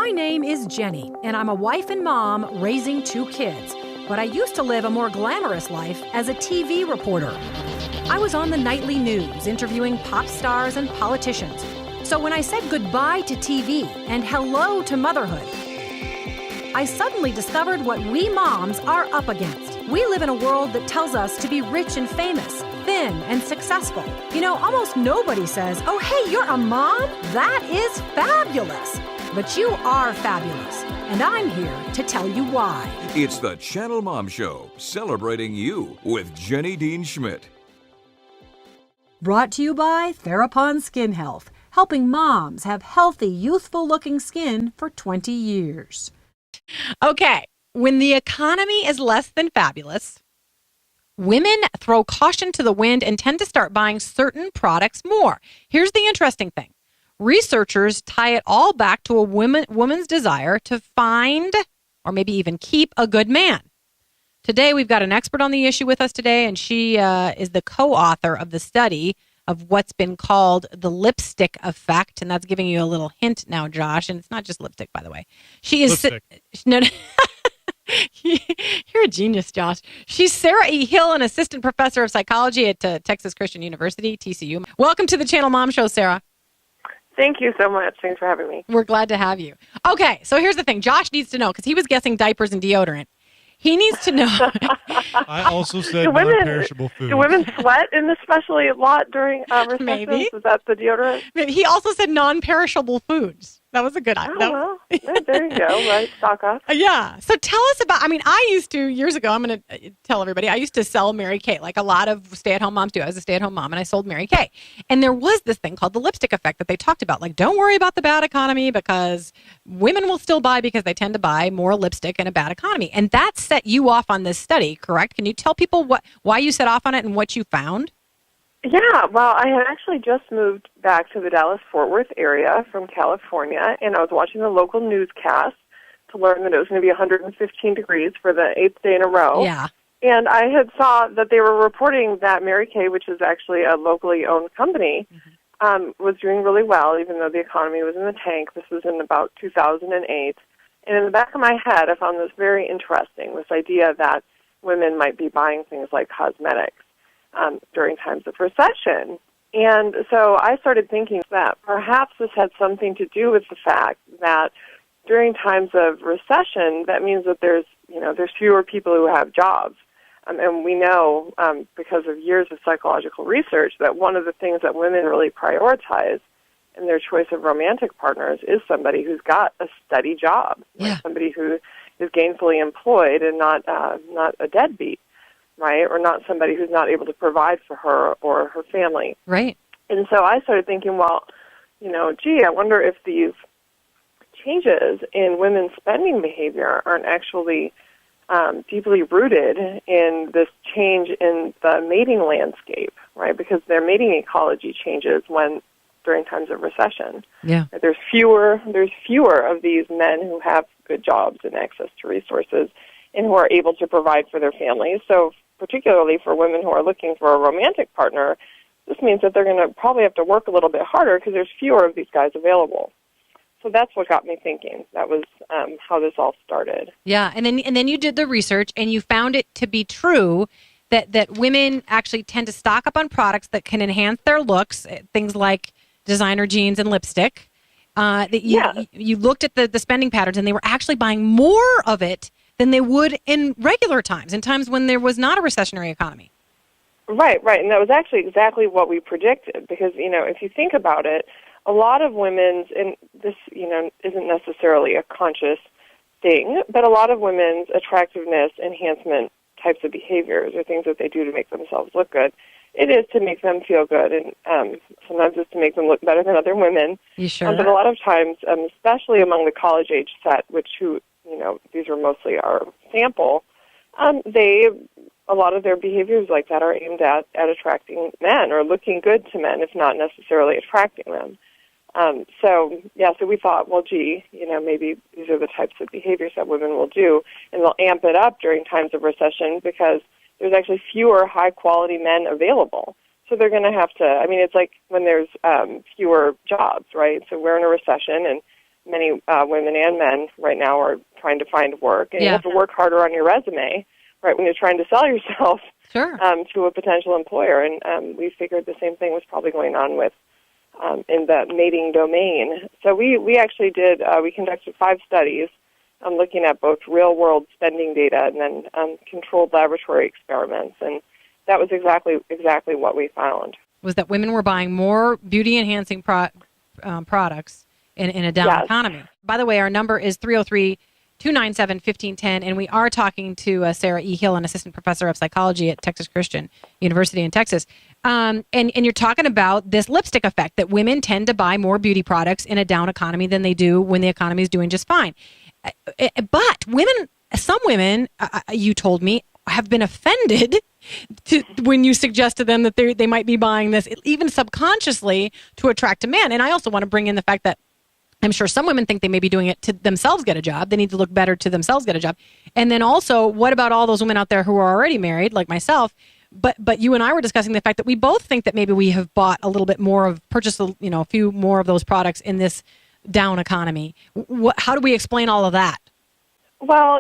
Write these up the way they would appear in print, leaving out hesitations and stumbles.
My name is Jenny, and I'm a wife and mom raising 2 kids. But I used to live a more glamorous life as a TV reporter. I was on the nightly news interviewing pop stars and politicians. So when I said goodbye to TV and hello to motherhood, I suddenly discovered what we moms are up against. We live in a world that tells us to be rich and famous, thin and successful. You know, almost nobody says, "Oh, hey, you're a mom? That is fabulous." But you are fabulous, and I'm here to tell you why. It's the ChannelMom Show, celebrating you with Jenny Dean Schmidt. Brought to you by Therapon Skin Health, helping moms have healthy, youthful-looking skin for 20 years. Okay, when the economy is less than fabulous, women throw caution to the wind and tend to start buying certain products more. Here's the interesting thing. Researchers tie it all back to a woman's desire to find or maybe even keep a good man. Today, we've got an expert on the issue with us today, and she is the co-author of the study of what's been called the lipstick effect, and that's giving you a little hint now, Josh, and it's not just lipstick, by the way. She is... No, you're a genius, Josh. She's Sarah E. Hill, an assistant professor of psychology at Texas Christian University, TCU. Welcome to the Channel Mom Show, Sarah. Thank you so much. Thanks for having me. We're glad to have you. Okay, so here's the thing. Josh needs to know, because he was guessing diapers and deodorant. He needs to know. I also said non-perishable food. Do women sweat, and especially a lot during recessions? Maybe. Is that the deodorant? He also said non-perishable foods. That was a good idea. Oh, well, yeah, there you go, right? Stock up. Yeah. So tell us about, I used to, years ago, I'm going to tell everybody, I used to sell Mary Kay, like a lot of stay-at-home moms do. I was a stay-at-home mom, and I sold Mary Kay. And there was this thing called the lipstick effect that they talked about. Like, don't worry about the bad economy because women will still buy because they tend to buy more lipstick in a bad economy. And that set you off on this study, correct? Can you tell people why you set off on it and what you found? Yeah, well, I had actually just moved back to the Dallas-Fort Worth area from California, and I was watching the local newscast to learn that it was going to be 115 degrees for the 8th day in a row. Yeah. And I had saw that they were reporting that Mary Kay, which is actually a locally owned company, was doing really well, even though the economy was in the tank. This was in about 2008. And in the back of my head, I found this very interesting, this idea that women might be buying things like cosmetics during times of recession. And so I started thinking that perhaps this had something to do with the fact that during times of recession, that means that there's fewer people who have jobs. And we know, because of years of psychological research, that one of the things that women really prioritize in their choice of romantic partners is somebody who's got a steady job, like somebody who is gainfully employed and not a deadbeat, right, or not somebody who's not able to provide for her or her family. Right. And so I started thinking, well, I wonder if these changes in women's spending behavior aren't actually deeply rooted in this change in the mating landscape, right, because their mating ecology changes during times of recession. Yeah. There's fewer of these men who have good jobs and access to resources and who are able to provide for their families. So particularly for women who are looking for a romantic partner, this means that they're going to probably have to work a little bit harder because there's fewer of these guys available. So that's what got me thinking. That was how this all started. Yeah, and then you did the research and you found it to be true that women actually tend to stock up on products that can enhance their looks, things like designer jeans and lipstick. You looked at the spending patterns, and they were actually buying more of it than they would in regular times, in times when there was not a recessionary economy. Right. And that was actually exactly what we predicted, because, if you think about it, a lot of women's, and this, isn't necessarily a conscious thing, but a lot of women's attractiveness enhancement types of behaviors or things that they do to make themselves look good, it is to make them feel good, and sometimes it's to make them look better than other women. You sure? But a lot of times, especially among the college-age set, these are mostly our sample, a lot of their behaviors like that are aimed at attracting men or looking good to men, if not necessarily attracting them. So we thought, well, maybe these are the types of behaviors that women will do, and they'll amp it up during times of recession because there's actually fewer high-quality men available. So they're going to have to, it's like when there's fewer jobs, right? So we're in a recession, and many women and men right now are trying to find work, and you have to work harder on your resume, right, when you're trying to sell yourself to a potential employer. And we figured the same thing was probably going on with in the mating domain. So we actually did, we conducted 5 studies looking at both real-world spending data and then controlled laboratory experiments, and that was exactly what we found. Was that women were buying more beauty-enhancing products in a down economy. By the way, our number is 303-297-1510, and we are talking to Sarah E. Hill, an assistant professor of psychology at Texas Christian University in Texas. And you're talking about this lipstick effect, that women tend to buy more beauty products in a down economy than they do when the economy is doing just fine. But some women, you told me, have been offended when you suggest to them that they might be buying this, even subconsciously, to attract a man. And I also want to bring in the fact that I'm sure some women think they may be doing it to themselves get a job. They need to look better to themselves get a job. And then also, what about all those women out there who are already married, like myself? But you and I were discussing the fact that we both think that maybe we have bought a little bit more purchased a few more of those products in this down economy. How do we explain all of that? Well,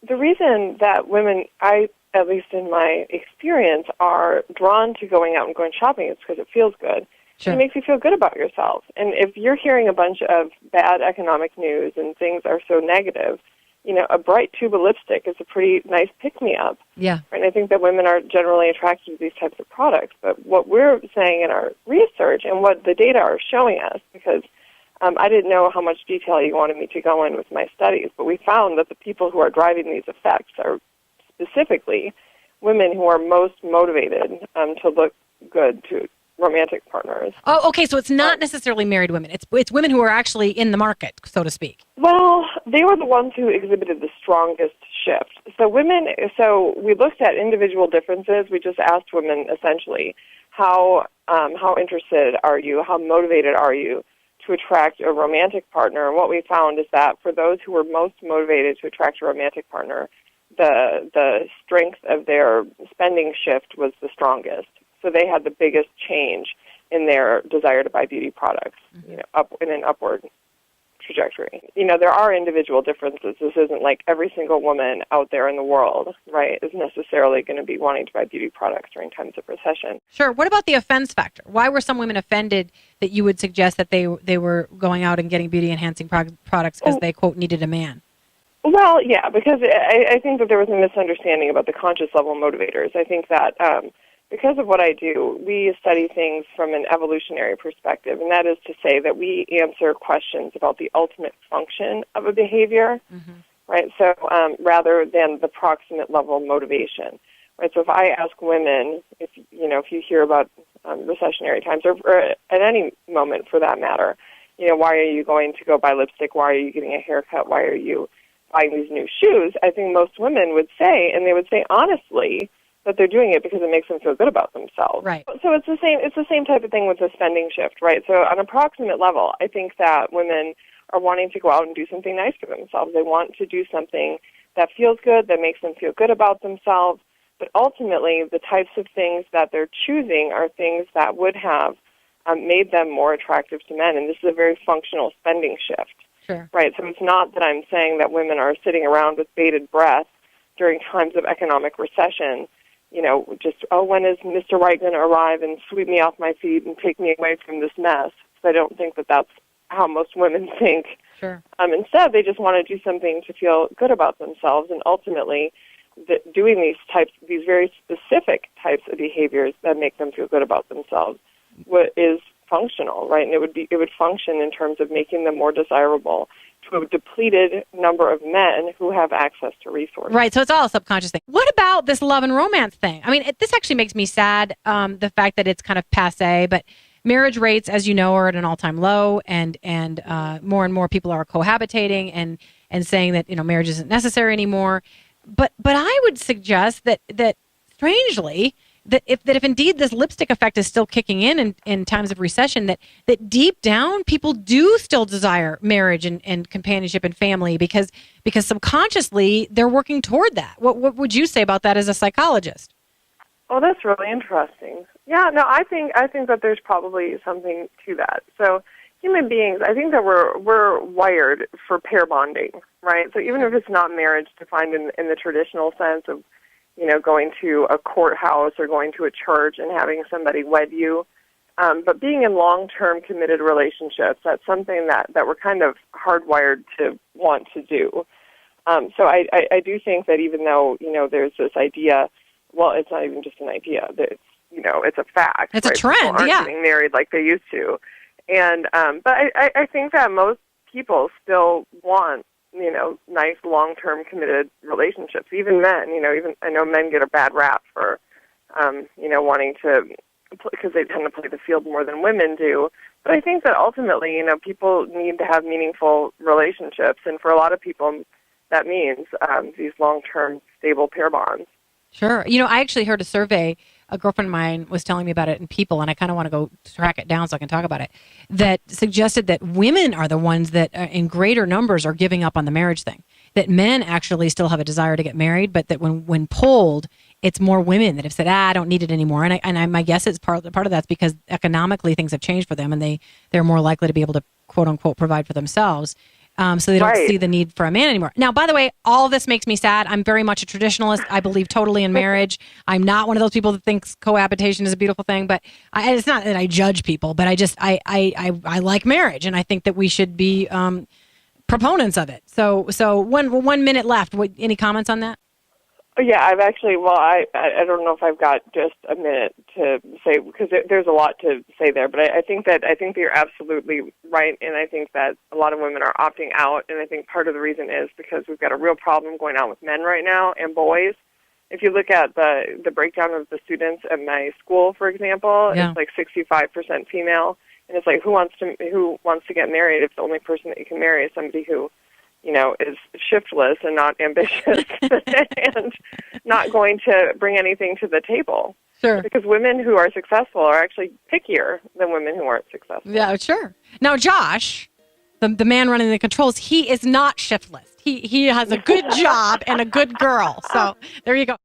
the reason that women, at least in my experience, are drawn to going out and going shopping is because it feels good. Sure. It makes you feel good about yourself. And if you're hearing a bunch of bad economic news and things are so negative, a bright tube of lipstick is a pretty nice pick-me-up. Yeah. And I think that women are generally attracted to these types of products. But what we're saying in our research and what the data are showing us, because I didn't know how much detail you wanted me to go in with my studies, but we found that the people who are driving these effects are specifically women who are most motivated to look good to romantic partners. Oh, okay, so it's not necessarily married women. It's women who are actually in the market, so to speak. Well, they were the ones who exhibited the strongest shift. So we looked at individual differences. We just asked women essentially, how interested are you? How motivated are you to attract a romantic partner? And what we found is that for those who were most motivated to attract a romantic partner, the strength of their spending shift was the strongest. So they had the biggest change in their desire to buy beauty products, in an upward trajectory. There are individual differences. This isn't like every single woman out there in the world, right, is necessarily going to be wanting to buy beauty products during times of recession. Sure. What about the offense factor? Why were some women offended that you would suggest that they were going out and getting beauty-enhancing products because they, quote, needed a man? Well, yeah, because I think that there was a misunderstanding about the conscious level motivators. I think that because of what I do, we study things from an evolutionary perspective, and that is to say that we answer questions about the ultimate function of a behavior, right? So rather than the proximate level motivation, right? So if I ask women, if you hear about recessionary times, or at any moment for that matter, why are you going to go buy lipstick? Why are you getting a haircut? Why are you buying these new shoes? I think most women would say, and they would say honestly, that they're doing it because it makes them feel good about themselves. Right. So it's the same type of thing with the spending shift, right? So on a proximate level, I think that women are wanting to go out and do something nice for themselves. They want to do something that feels good, that makes them feel good about themselves. But ultimately, the types of things that they're choosing are things that would have made them more attractive to men. And this is a very functional spending shift. Sure. Right. So it's not that I'm saying that women are sitting around with bated breath during times of economic recession, when is Mr. Right going to arrive and sweep me off my feet and take me away from this mess? So I don't think that that's how most women think. Sure. Instead, they just want to do something to feel good about themselves, and ultimately, doing these very specific types of behaviors that make them feel good about themselves, is functional, right? And it would function in terms of making them more desirable to a depleted number of men who have access to resources. Right, so it's all a subconscious thing. What about this love and romance thing? I mean, this actually makes me sad, the fact that it's kind of passé, but marriage rates, as you know, are at an all-time low, and more and more people are cohabitating and saying that, marriage isn't necessary anymore. But I would suggest that strangely, that if indeed this lipstick effect is still kicking in times of recession, that deep down people do still desire marriage and companionship and family because subconsciously they're working toward that. What would you say about that as a psychologist? Oh, that's really interesting. Yeah, no, I think that there's probably something to that. So, human beings, I think that we're wired for pair bonding, right? So even if it's not marriage defined in the traditional sense of, going to a courthouse or going to a church and having somebody wed you, but being in long-term committed relationships, that's something that we're kind of hardwired to want to do. So I do think that even though, there's this idea, well, it's not even just an idea, it's a fact. It's right? a trend, People aren't getting married like they used to. And but I think that most people still want, nice long-term committed relationships. Even men, even I know men get a bad rap for, wanting to, because they tend to play the field more than women do. But I think that ultimately, people need to have meaningful relationships, and for a lot of people, that means these long-term stable pair bonds. Sure. I actually heard a survey. A girlfriend of mine was telling me about it in People, and I kind of want to go track it down so I can talk about it, that suggested that women are the ones that in greater numbers are giving up on the marriage thing. That men actually still have a desire to get married, but that when polled, it's more women that have said, I don't need it anymore. And my guess is part of that's because economically things have changed for them, and they're more likely to be able to, quote unquote, provide for themselves. So they don't see the need for a man anymore. Now, by the way, all of this makes me sad. I'm very much a traditionalist. I believe totally in marriage. I'm not one of those people that thinks cohabitation is a beautiful thing, but it's not that I judge people, but I like marriage, and I think that we should be proponents of it. So 1 minute left. Any comments on that? Yeah, I've actually, I don't know if I've got just a minute to say, because there's a lot to say there, but I think that you're absolutely right, and I think that a lot of women are opting out, and I think part of the reason is because we've got a real problem going on with men right now and boys. If you look at the breakdown of the students at my school, for example, It's like 65% female, and it's like, who wants to get married if the only person that you can marry is somebody who is shiftless and not ambitious and not going to bring anything to the table. Sure. Because women who are successful are actually pickier than women who aren't successful. Yeah, sure. Now, Josh, the man running the controls, he is not shiftless. He has a good job and a good girl. So there you go.